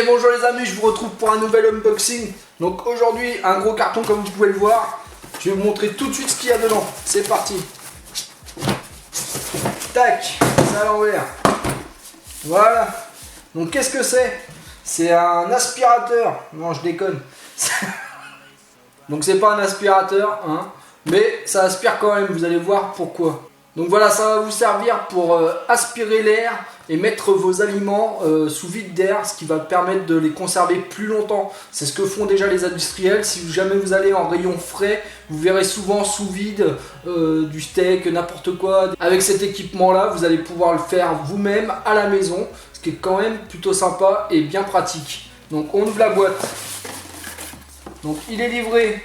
bonjour les amis, je vous retrouve pour un nouvel unboxing. Donc aujourd'hui, un gros carton comme vous pouvez le voir. Je vais vous montrer tout de suite ce qu'il y a dedans. C'est parti. Tac, c'est à l'envers. Voilà. Donc qu'est-ce que c'est? C'est un aspirateur. Non, je déconne. Donc c'est pas un aspirateur, hein, mais ça aspire quand même, vous allez voir pourquoi. Donc voilà, ça va vous servir pour aspirer l'air et mettre vos aliments sous vide d'air, ce qui va permettre de les conserver plus longtemps. C'est ce que font déjà les industriels. Si jamais vous allez en rayon frais, vous verrez souvent sous vide du steak, n'importe quoi. Avec cet équipement-là, vous allez pouvoir le faire vous-même à la maison, ce qui est quand même plutôt sympa et bien pratique. Donc on ouvre la boîte. Donc il est livré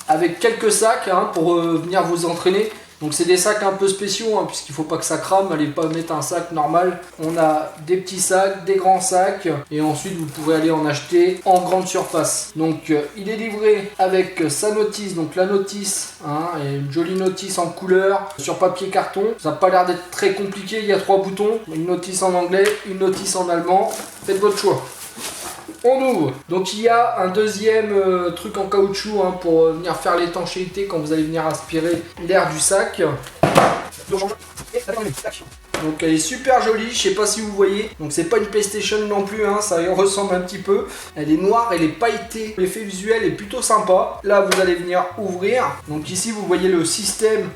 avec quelques sacs hein, pour venir vous entraîner. Donc c'est des sacs un peu spéciaux hein, puisqu'il ne faut pas que ça crame, allez pas mettre un sac normal. On a des petits sacs, des grands sacs et ensuite vous pourrez aller en acheter en grande surface. Donc il est livré avec sa notice, donc la notice, hein, et une jolie notice en couleur sur papier carton. Ça n'a pas l'air d'être très compliqué, il y a 3 boutons, une notice en anglais, une notice en allemand, faites votre choix. On ouvre. Donc il y a un deuxième truc en caoutchouc hein, pour venir faire l'étanchéité quand vous allez venir aspirer l'air du sac. Donc elle est super jolie, je sais pas si vous voyez. Donc c'est pas une PlayStation non plus, hein, ça y ressemble un petit peu. Elle est noire, elle est pailletée. L'effet visuel est plutôt sympa. Là vous allez venir ouvrir. Donc ici vous voyez le système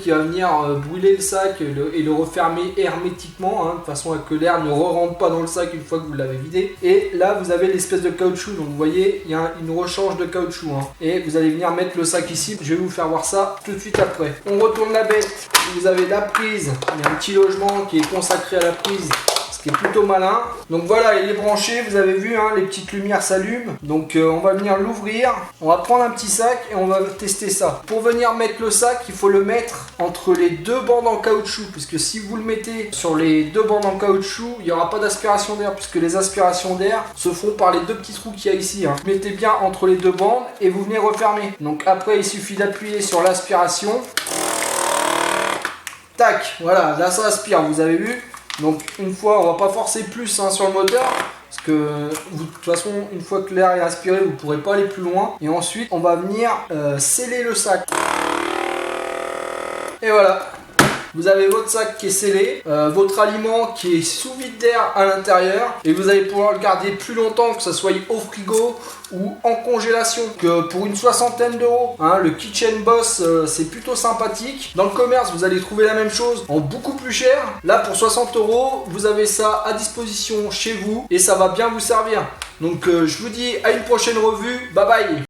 qui va venir brûler le sac et le refermer hermétiquement, hein, de façon à que l'air ne rentre pas dans le sac une fois que vous l'avez vidé. Et là vous avez l'espèce de caoutchouc. Donc vous voyez il y a une rechange de caoutchouc. Hein. Et vous allez venir mettre le sac ici. Je vais vous faire voir ça tout de suite après. On retourne la bête. Vous avez la prise. Il y a un petit logement qui est consacré à la prise, ce qui est plutôt malin. Donc voilà, il est branché, vous avez vu, hein, les petites lumières s'allument. Donc on va venir l'ouvrir, on va prendre un petit sac et on va tester ça. Pour venir mettre le sac, il faut le mettre entre les deux bandes en caoutchouc, puisque si vous le mettez sur les deux bandes en caoutchouc, il n'y aura pas d'aspiration d'air, puisque les aspirations d'air se font par les deux petits trous qu'il y a ici. Hein. Vous mettez bien entre les deux bandes et vous venez refermer. Donc après, il suffit d'appuyer sur l'aspiration. Tac, voilà, là ça aspire, vous avez vu. Donc une fois, on va pas forcer plus hein, sur le moteur, parce que de toute façon, une fois que l'air est aspiré, vous ne pourrez pas aller plus loin. Et ensuite, on va venir sceller le sac. Et voilà, vous avez votre sac qui est scellé, votre aliment qui est sous vide d'air à l'intérieur, et vous allez pouvoir le garder plus longtemps, que ce soit au frigo ou en congélation. Que pour une 60aine d'euros, hein, le Kitchen Boss c'est plutôt sympathique. Dans le commerce vous allez trouver la même chose en beaucoup plus cher. Là pour 60 euros vous avez ça à disposition chez vous et ça va bien vous servir. Donc je vous dis à une prochaine revue, bye bye.